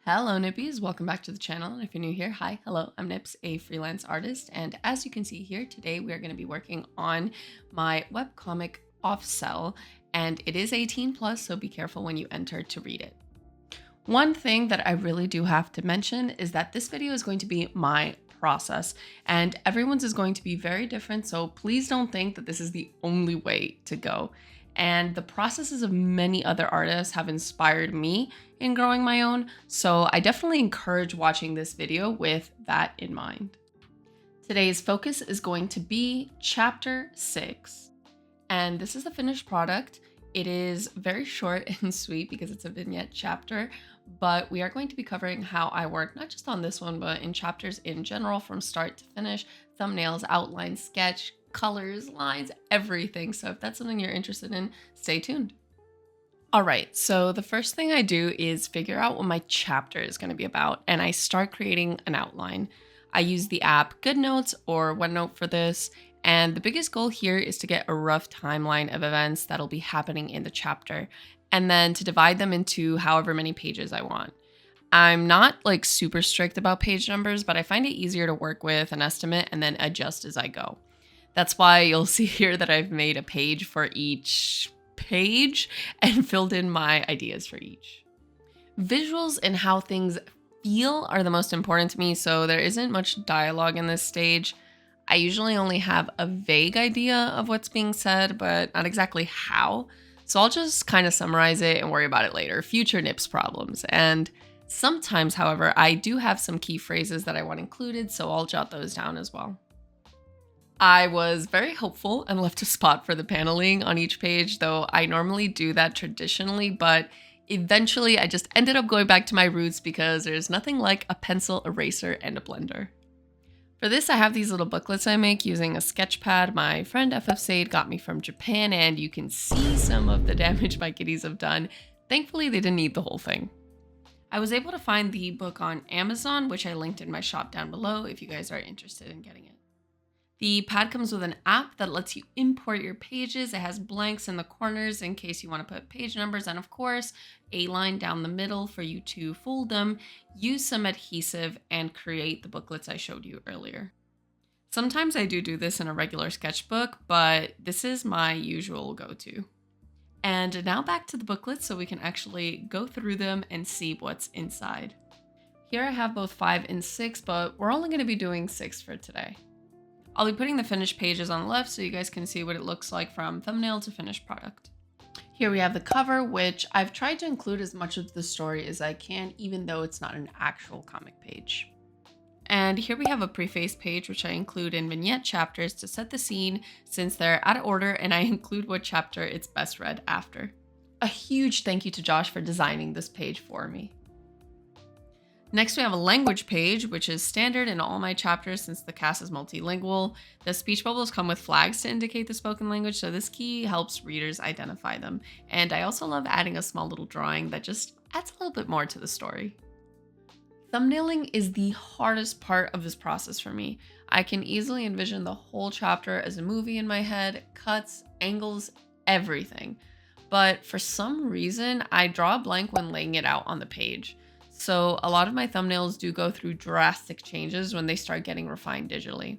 Hello Nippies, welcome back to the channel. And if you're new here, hi, hello, I'm Nips, a freelance artist. And as you can see here, today we are going to be working on my webcomic OFFcell, and it is 18 plus, so be careful when you enter to read it. One thing that I really do have to mention is that this video is going to be my process, and everyone's is going to be very different, so please don't think that this is the only way to go. And the processes of many other artists have inspired me in growing my own, so I definitely encourage watching this video with that in mind. Today's focus is going to be chapter 6, and this is the finished product. It is very short and sweet because it's a vignette chapter, but we are going to be covering how I work not just on this one, but in chapters in general from start to finish, thumbnails, outline, sketch, colors, lines, everything. So if that's something you're interested in, stay tuned. All right, so the first thing I do is figure out what my chapter is going to be about, and I start creating an outline. I use the app GoodNotes or OneNote for this, and the biggest goal here is to get a rough timeline of events that'll be happening in the chapter, and then to divide them into however many pages I want. I'm not like super strict about page numbers, but I find it easier to work with an estimate and then adjust as I go. That's why you'll see here that I've made a page for each page and filled in my ideas for each. Visuals and how things feel are the most important to me, so there isn't much dialogue in this stage. I usually only have a vague idea of what's being said, but not exactly how. So I'll just kind of summarize it and worry about it later. Future Nips problems. And sometimes, however, I do have some key phrases that I want included, so I'll jot those down as well. I was very hopeful and left a spot for the paneling on each page, though I normally do that traditionally, but eventually I just ended up going back to my roots because there's nothing like a pencil, eraser, and a blender. For this, I have these little booklets I make using a sketch pad my friend OFFcell got me from Japan, and you can see some of the damage my kitties have done. Thankfully, they didn't eat the whole thing. I was able to find the book on Amazon, which I linked in my shop down below if you guys are interested in getting it. The pad comes with an app that lets you import your pages. It has blanks in the corners in case you want to put page numbers, and of course, a line down the middle for you to fold them, use some adhesive, and create the booklets I showed you earlier. Sometimes I do this in a regular sketchbook, but this is my usual go-to. And now back to the booklets so we can actually go through them and see what's inside. Here I have both 5 and 6, but we're only going to be doing 6 for today. I'll be putting the finished pages on the left so you guys can see what it looks like from thumbnail to finished product. Here we have the cover, which I've tried to include as much of the story as I can, even though it's not an actual comic page. And here we have a preface page, which I include in vignette chapters to set the scene since they're out of order, and I include what chapter it's best read after. A huge thank you to Josh for designing this page for me. Next, we have a language page, which is standard in all my chapters since the cast is multilingual. The speech bubbles come with flags to indicate the spoken language, so this key helps readers identify them. And I also love adding a small little drawing that just adds a little bit more to the story. Thumbnailing is the hardest part of this process for me. I can easily envision the whole chapter as a movie in my head, cuts, angles, everything. But for some reason, I draw a blank when laying it out on the page. So a lot of my thumbnails do go through drastic changes when they start getting refined digitally.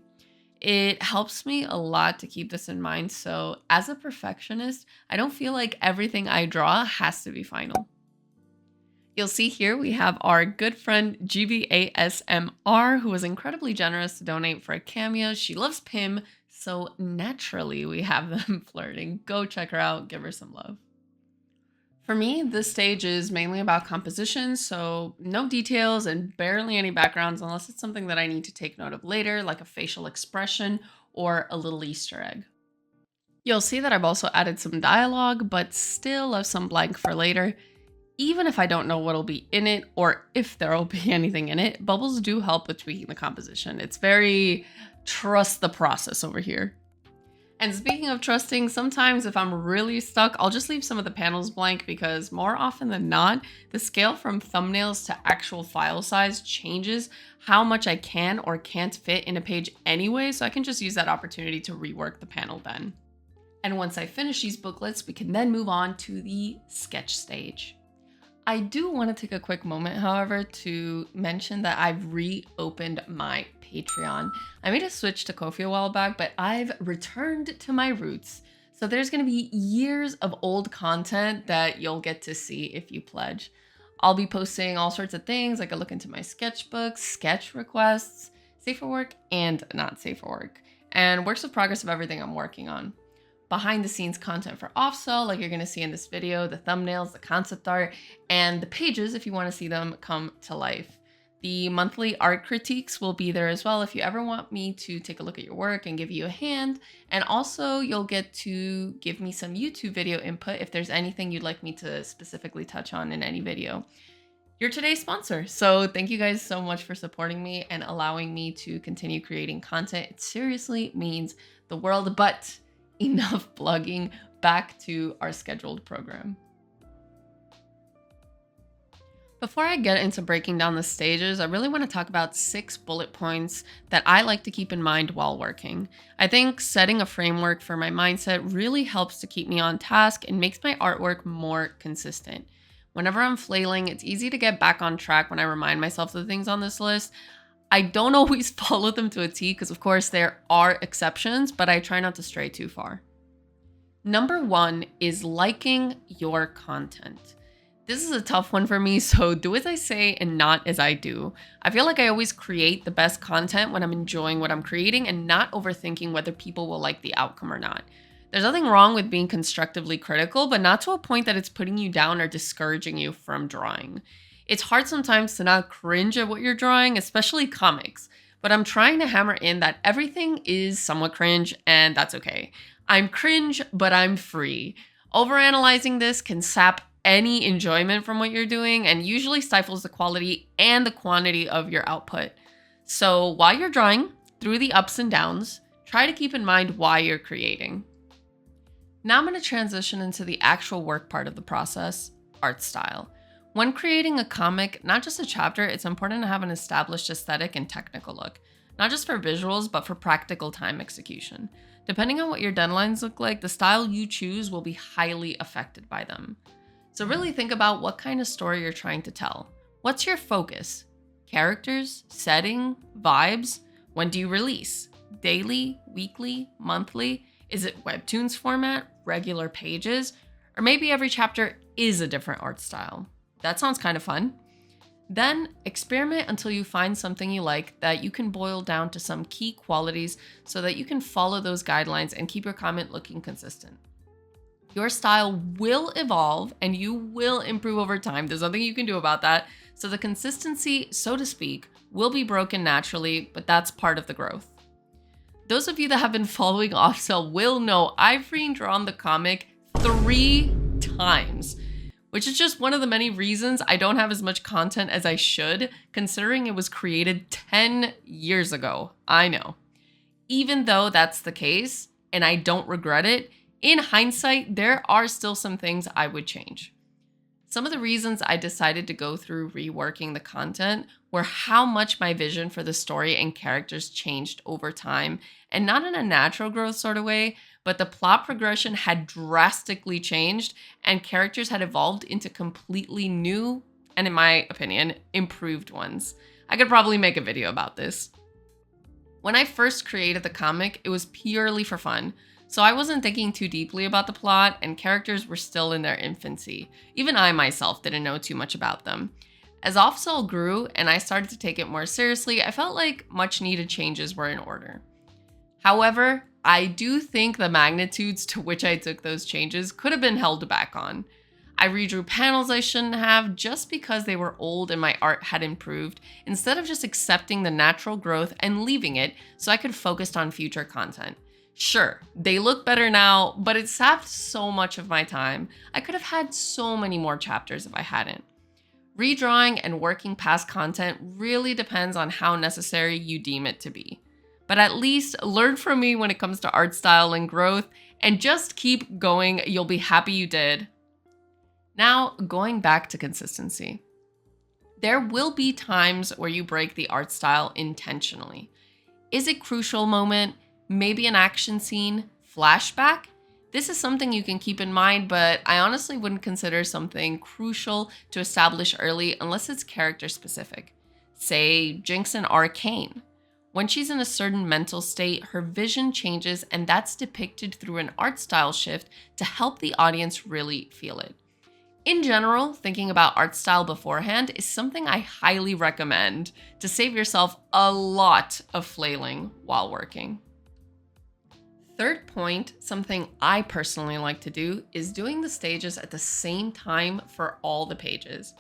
It helps me a lot to keep this in mind, so as a perfectionist, I don't feel like everything I draw has to be final. You'll see here we have our good friend GBASMR, who was incredibly generous to donate for a cameo. She loves Pim, so naturally we have them flirting. Go check her out, give her some love. For me, this stage is mainly about composition, so no details and barely any backgrounds unless it's something that I need to take note of later, like a facial expression or a little Easter egg. You'll see that I've also added some dialogue, but still left some blank for later. Even if I don't know what'll be in it or if there'll be anything in it, bubbles do help with tweaking the composition. It's very trust the process over here. And speaking of trusting, sometimes if I'm really stuck, I'll just leave some of the panels blank because more often than not, the scale from thumbnails to actual file size changes how much I can or can't fit in a page anyway, so I can just use that opportunity to rework the panel then. And once I finish these booklets, we can then move on to the sketch stage. I do want to take a quick moment, however, to mention that I've reopened my Patreon. I made a switch to Ko-fi a while back, but I've returned to my roots. So there's going to be years of old content that you'll get to see if you pledge. I'll be posting all sorts of things, like a look into my sketchbooks, sketch requests, safe for work and not safe for work, and works of progress of everything I'm working on. Behind the scenes content for OFFcell, like you're going to see in this video, the thumbnails, the concept art, and the pages if you want to see them come to life. The monthly art critiques will be there as well if you ever want me to take a look at your work and give you a hand. And also you'll get to give me some YouTube video input if there's anything you'd like me to specifically touch on in any video. You're today's sponsor, so thank you guys so much for supporting me and allowing me to continue creating content. It seriously means the world, but enough blogging, back to our scheduled program. Before I get into breaking down the stages, I really want to talk about 6 bullet points that I like to keep in mind while working. I think setting a framework for my mindset really helps to keep me on task and makes my artwork more consistent. Whenever I'm flailing, it's easy to get back on track when I remind myself of the things on this list. I don't always follow them to a T because of course there are exceptions, but I try not to stray too far. Number 1 is liking your content. This is a tough one for me, so do as I say and not as I do. I feel like I always create the best content when I'm enjoying what I'm creating and not overthinking whether people will like the outcome or not. There's nothing wrong with being constructively critical, but not to a point that it's putting you down or discouraging you from drawing. It's hard sometimes to not cringe at what you're drawing, especially comics, but I'm trying to hammer in that everything is somewhat cringe and that's okay. I'm cringe, but I'm free. Overanalyzing this can sap any enjoyment from what you're doing and usually stifles the quality and the quantity of your output. So while you're drawing, through the ups and downs, try to keep in mind why you're creating. Now I'm going to transition into the actual work part of the process, art style. When creating a comic, not just a chapter, it's important to have an established aesthetic and technical look, not just for visuals, but for practical time execution. Depending on what your deadlines look like, the style you choose will be highly affected by them. So really think about what kind of story you're trying to tell. What's your focus? Characters, setting, vibes? When do you release? Daily, weekly, monthly? Is it webtoons format, regular pages? Or maybe every chapter is a different art style. That sounds kind of fun. Then experiment until you find something you like that you can boil down to some key qualities so that you can follow those guidelines and keep your comment looking consistent. Your style will evolve and you will improve over time. There's nothing you can do about that. So the consistency, so to speak, will be broken naturally, but that's part of the growth. Those of you that have been following OFFcell will know I've redrawn the comic 3 times, which is just one of the many reasons I don't have as much content as I should, considering it was created 10 years ago. I know. Even though that's the case, and I don't regret it, in hindsight, there are still some things I would change. Some of the reasons I decided to go through reworking the content were how much my vision for the story and characters changed over time, and not in a natural growth sort of way, but the plot progression had drastically changed and characters had evolved into completely new, and in my opinion, improved ones. I could probably make a video about this. When I first created the comic, it was purely for fun. So I wasn't thinking too deeply about the plot and characters were still in their infancy. Even I myself didn't know too much about them. As OFFcell grew and I started to take it more seriously, I felt like much needed changes were in order. However, I do think the magnitudes to which I took those changes could have been held back on. I redrew panels I shouldn't have just because they were old and my art had improved, instead of just accepting the natural growth and leaving it so I could focus on future content. Sure, they look better now, but it sapped so much of my time. I could have had so many more chapters if I hadn't. Redrawing and working past content really depends on how necessary you deem it to be. But at least learn from me when it comes to art style and growth, and just keep going. You'll be happy you did. Now, going back to consistency. There will be times where you break the art style intentionally. Is it a crucial moment? Maybe an action scene? Flashback? This is something you can keep in mind, but I honestly wouldn't consider something crucial to establish early unless it's character specific. Say Jinx in Arcane. When she's in a certain mental state, her vision changes, and that's depicted through an art style shift to help the audience really feel it. In general, thinking about art style beforehand is something I highly recommend to save yourself a lot of flailing while working. Third point, something I personally like to do, is doing the stages at the same time for all the pages.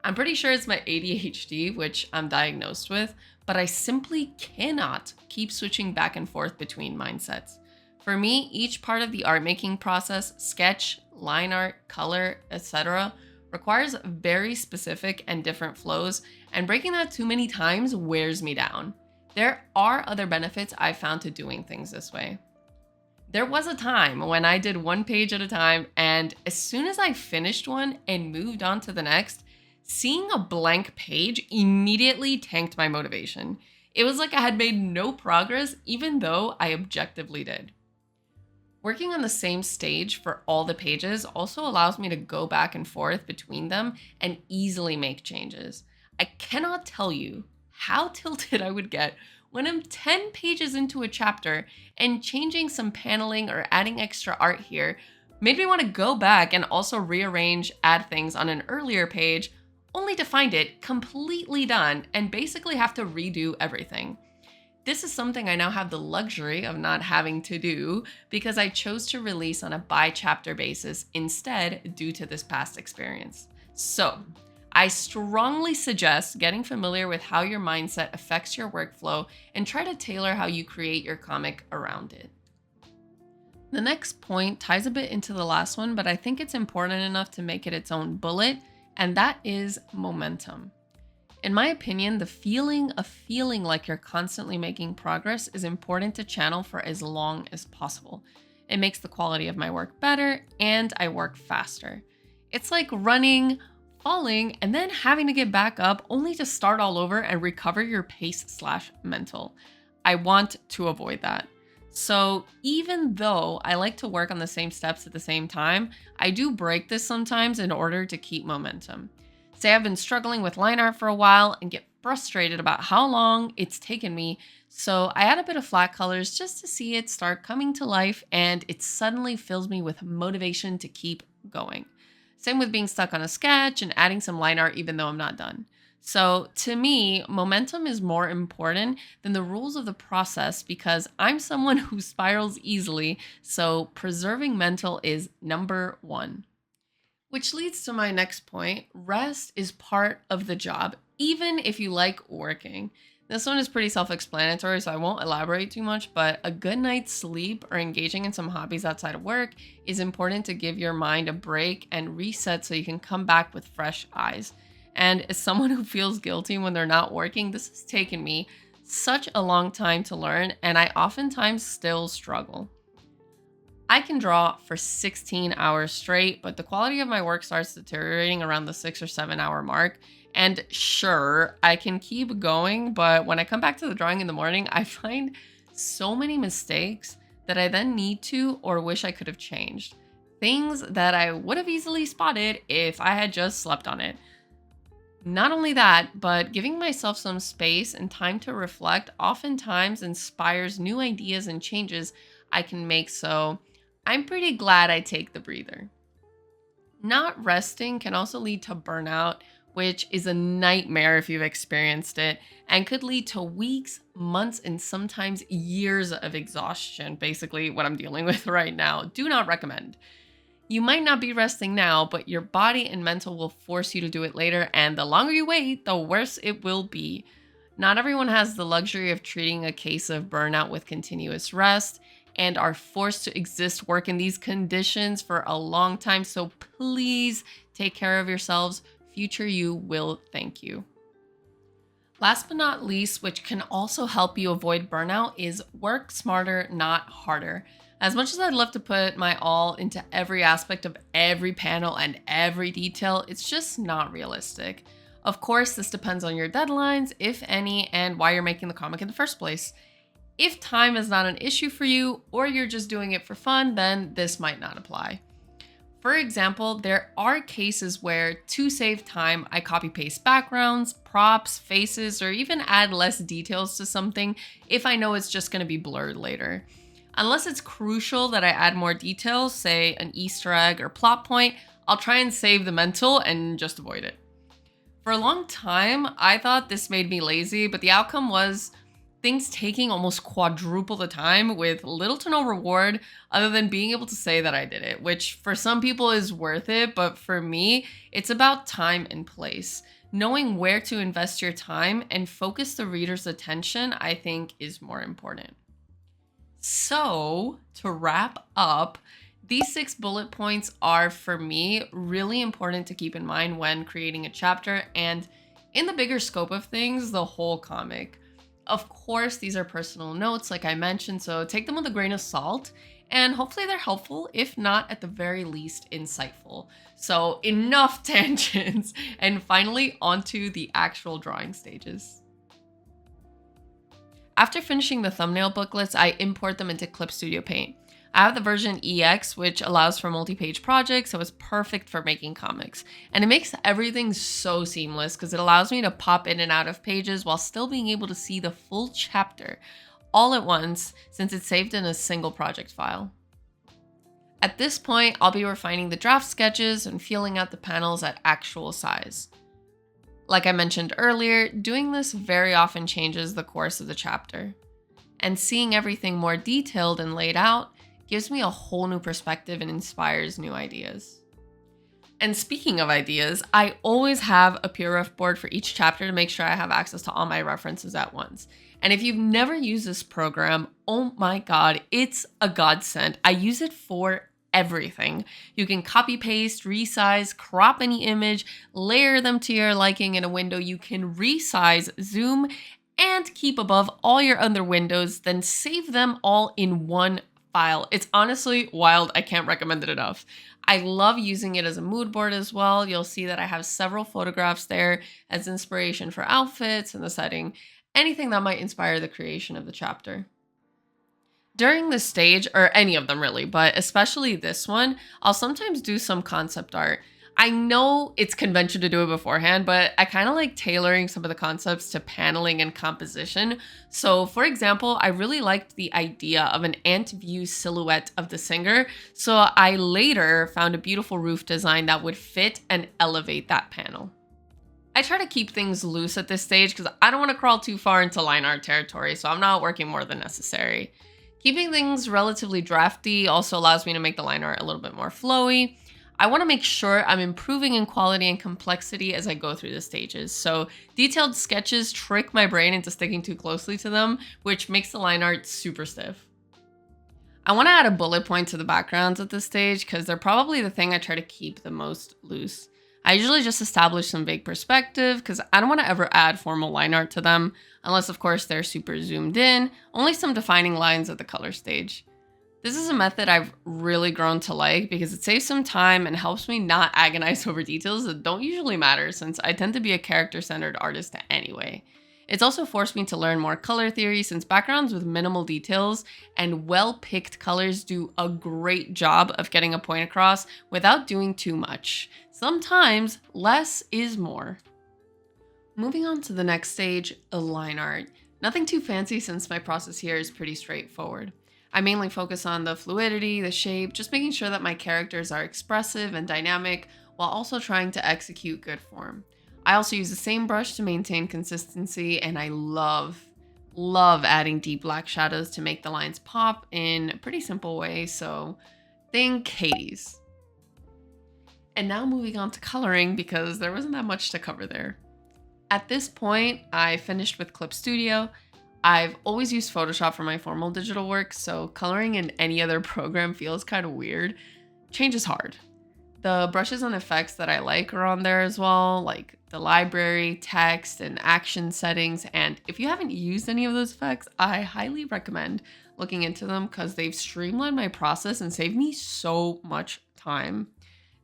I'm pretty sure it's my ADHD, which I'm diagnosed with, but I simply cannot keep switching back and forth between mindsets. For me, each part of the art making process, sketch, line art, color, etc., requires very specific and different flows, and breaking that too many times wears me down. There are other benefits I've found to doing things this way. There was a time when I did one page at a time, and as soon as I finished one and moved on to the next, seeing a blank page immediately tanked my motivation. It was like I had made no progress, even though I objectively did. Working on the same stage for all the pages also allows me to go back and forth between them and easily make changes. I cannot tell you how tilted I would get when I'm 10 pages into a chapter and changing some paneling or adding extra art here made me want to go back and also rearrange, add things on an earlier page, only to find it completely done and basically have to redo everything. This is something I now have the luxury of not having to do because I chose to release on a by-chapter basis instead due to this past experience. So, I strongly suggest getting familiar with how your mindset affects your workflow and try to tailor how you create your comic around it. The next point ties a bit into the last one, but I think it's important enough to make it its own bullet, and that is momentum. In my opinion, the feeling of feeling like you're constantly making progress is important to channel for as long as possible. It makes the quality of my work better, and I work faster. It's like running, falling, and then having to get back up only to start all over and recover your pace/mental. I want to avoid that. So even though I like to work on the same steps at the same time, I do break this sometimes in order to keep momentum. Say I've been struggling with line art for a while and get frustrated about how long it's taken me, so I add a bit of flat colors just to see it start coming to life, and it suddenly fills me with motivation to keep going. Same with being stuck on a sketch and adding some line art even though I'm not done. So to me, momentum is more important than the rules of the process because I'm someone who spirals easily, so preserving mental is number one. Which leads to my next point. Rest is part of the job, even if you like working. This one is pretty self-explanatory, so I won't elaborate too much, but a good night's sleep or engaging in some hobbies outside of work is important to give your mind a break and reset so you can come back with fresh eyes. And as someone who feels guilty when they're not working, this has taken me such a long time to learn, and I oftentimes still struggle. I can draw for 16 hours straight, but the quality of my work starts deteriorating around the 6 or 7 hour mark. And sure, I can keep going, but when I come back to the drawing in the morning, I find so many mistakes that I then need to or wish I could have changed. Things that I would have easily spotted if I had just slept on it. Not only that, but giving myself some space and time to reflect oftentimes inspires new ideas and changes I can make, so I'm pretty glad I take the breather. Not resting can also lead to burnout, which is a nightmare if you've experienced it, and could lead to weeks, months, and sometimes years of exhaustion, basically what I'm dealing with right now. Do not recommend. You might not be resting now, but your body and mental will force you to do it later, and the longer you wait, the worse it will be. Not everyone has the luxury of treating a case of burnout with continuous rest, and are forced to work in these conditions for a long time, so please take care of yourselves. Future you will thank you. Last but not least, which can also help you avoid burnout, is work smarter, not harder. As much as I'd love to put my all into every aspect of every panel and every detail, it's just not realistic. Of course, this depends on your deadlines, if any, and why you're making the comic in the first place. If time is not an issue for you or you're just doing it for fun, then this might not apply. For example, there are cases where to save time, I copy paste backgrounds, props, faces, or even add less details to something if I know it's just going to be blurred later. Unless it's crucial that I add more details, say an Easter egg or plot point, I'll try and save the mental and just avoid it. For a long time, I thought this made me lazy, but the outcome was things taking almost quadruple the time with little to no reward other than being able to say that I did it, which for some people is worth it, but for me, it's about time and place. Knowing where to invest your time and focus the reader's attention, I think, is more important. So, to wrap up, these 6 bullet points are, for me, really important to keep in mind when creating a chapter and, in the bigger scope of things, the whole comic. Of course, these are personal notes, like I mentioned, so take them with a grain of salt, and hopefully they're helpful, if not, at the very least, insightful. So, enough tangents, and finally, onto the actual drawing stages. After finishing the thumbnail booklets, I import them into Clip Studio Paint. I have the version EX, which allows for multi-page projects, so it's perfect for making comics. And it makes everything so seamless because it allows me to pop in and out of pages while still being able to see the full chapter all at once since it's saved in a single project file. At this point, I'll be refining the draft sketches and feeling out the panels at actual size. Like I mentioned earlier, doing this very often changes the course of the chapter. And seeing everything more detailed and laid out gives me a whole new perspective and inspires new ideas. And speaking of ideas, I always have a PDF board for each chapter to make sure I have access to all my references at once. And if you've never used this program, oh my God, it's a godsend. I use it for everything. You can copy, paste, resize, crop any image, layer them to your liking in a window. You can resize, zoom, and keep above all your other windows, then save them all in one file. It's honestly wild. I can't recommend it enough. I love using it as a mood board as well. You'll see that I have several photographs there as inspiration for outfits and the setting, anything that might inspire the creation of the chapter. During this stage, or any of them really, but especially this one, I'll sometimes do some concept art. I know it's convention to do it beforehand, but I kind of like tailoring some of the concepts to paneling and composition. So for example, I really liked the idea of an ant view silhouette of the singer. So I later found a beautiful roof design that would fit and elevate that panel. I try to keep things loose at this stage because I don't want to crawl too far into line art territory, so I'm not working more than necessary. Keeping things relatively drafty also allows me to make the line art a little bit more flowy. I want to make sure I'm improving in quality and complexity as I go through the stages. So detailed sketches trick my brain into sticking too closely to them, which makes the line art super stiff. I want to add a bullet point to the backgrounds at this stage because they're probably the thing I try to keep the most loose. I usually just establish some vague perspective because I don't want to ever add formal line art to them, unless of course they're super zoomed in, only some defining lines at the color stage. This is a method I've really grown to like because it saves some time and helps me not agonize over details that don't usually matter since I tend to be a character-centered artist anyway. It's also forced me to learn more color theory since backgrounds with minimal details and well-picked colors do a great job of getting a point across without doing too much. Sometimes less is more. Moving on to the next stage, line art. Nothing too fancy since my process here is pretty straightforward. I mainly focus on the fluidity, the shape, just making sure that my characters are expressive and dynamic while also trying to execute good form. I also use the same brush to maintain consistency, and I love adding deep black shadows to make the lines pop in a pretty simple way, so think Hades. And now moving on to coloring because there wasn't that much to cover there. At this point, I finished with Clip Studio. I've always used Photoshop for my formal digital work, so coloring in any other program feels kind of weird. Change is hard. The brushes and effects that I like are on there as well, like the library, text, and action settings. And if you haven't used any of those effects, I highly recommend looking into them because they've streamlined my process and saved me so much time.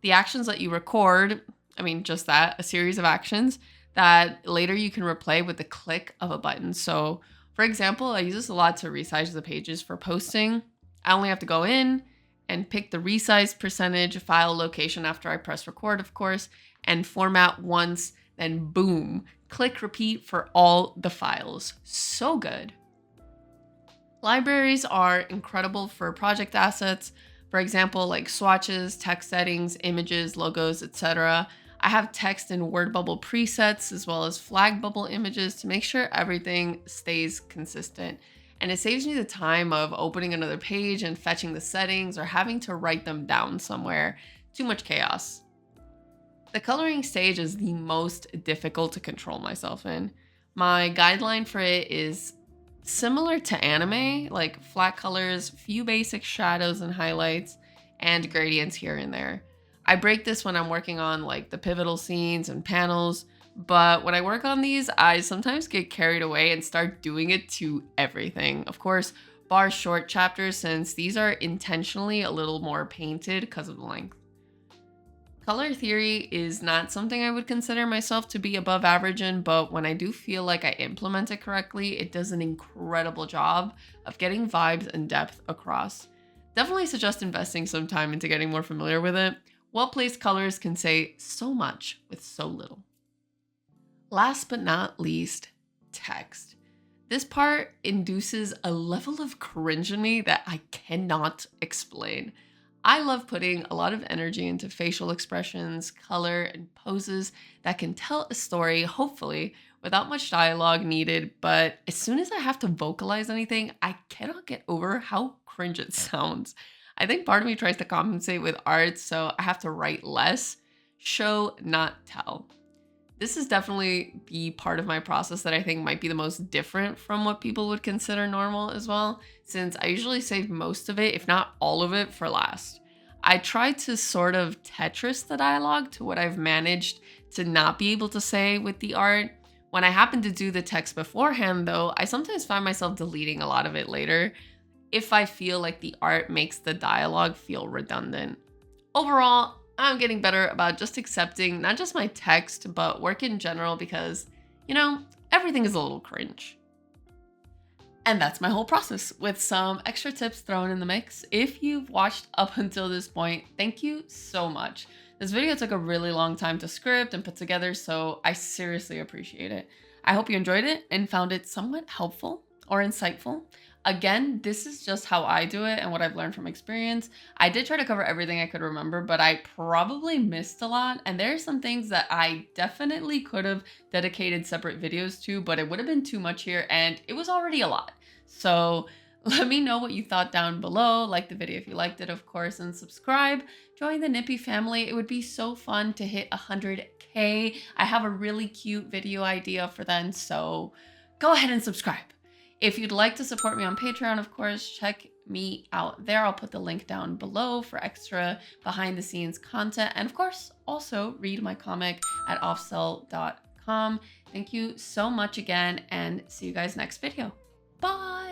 The actions that you record, just that, a series of actions that later you can replay with the click of a button. So For example, I use this a lot to resize the pages for posting. I only have to go in and pick the resize percentage file location after I press record, of course, and format once, then boom, click repeat for all the files. So good. Libraries are incredible for project assets. For example, like swatches, text settings, images, logos, etc. I have text and word bubble presets as well as flag bubble images to make sure everything stays consistent. And it saves me the time of opening another page and fetching the settings or having to write them down somewhere. Too much chaos. The coloring stage is the most difficult to control myself in. My guideline for it is similar to anime, like flat colors, few basic shadows and highlights, and gradients here and there. I break this when I'm working on like the pivotal scenes and panels, but when I work on these, I sometimes get carried away and start doing it to everything. Of course, bar short chapters, since these are intentionally a little more painted because of the length. Color theory is not something I would consider myself to be above average in, but when I do feel like I implement it correctly, it does an incredible job of getting vibes and depth across. Definitely suggest investing some time into getting more familiar with it. Well-placed colors can say so much with so little. Last but not least, text. This part induces a level of cringe in me that I cannot explain. I love putting a lot of energy into facial expressions, color, and poses that can tell a story, hopefully, without much dialogue needed, but as soon as I have to vocalize anything, I cannot get over how cringe it sounds. I think part of me tries to compensate with art, so I have to write less, show, not tell. This is definitely the part of my process that I think might be the most different from what people would consider normal as well, since I usually save most of it, if not all of it, for last. I try to sort of Tetris the dialogue to what I've managed to not be able to say with the art. When I happen to do the text beforehand, though, I sometimes find myself deleting a lot of it later if I feel like the art makes the dialogue feel redundant. Overall, I'm getting better about just accepting not just my text, but work in general because, everything is a little cringe. And that's my whole process with some extra tips thrown in the mix. If you've watched up until this point, thank you so much. This video took a really long time to script and put together, so I seriously appreciate it. I hope you enjoyed it and found it somewhat helpful or insightful. Again, this is just how I do it and what I've learned from experience. I did try to cover everything I could remember, but I probably missed a lot. And there are some things that I definitely could have dedicated separate videos to, but it would have been too much here and it was already a lot. So let me know what you thought down below. Like the video if you liked it, of course, and subscribe. Join the Nippy family. It would be so fun to hit 100K. I have a really cute video idea for then, so go ahead and subscribe. If you'd like to support me on Patreon, of course, check me out there. I'll put the link down below for extra behind the scenes content. And of course, also read my comic at OFFcell.com. Thank you so much again and see you guys next video. Bye.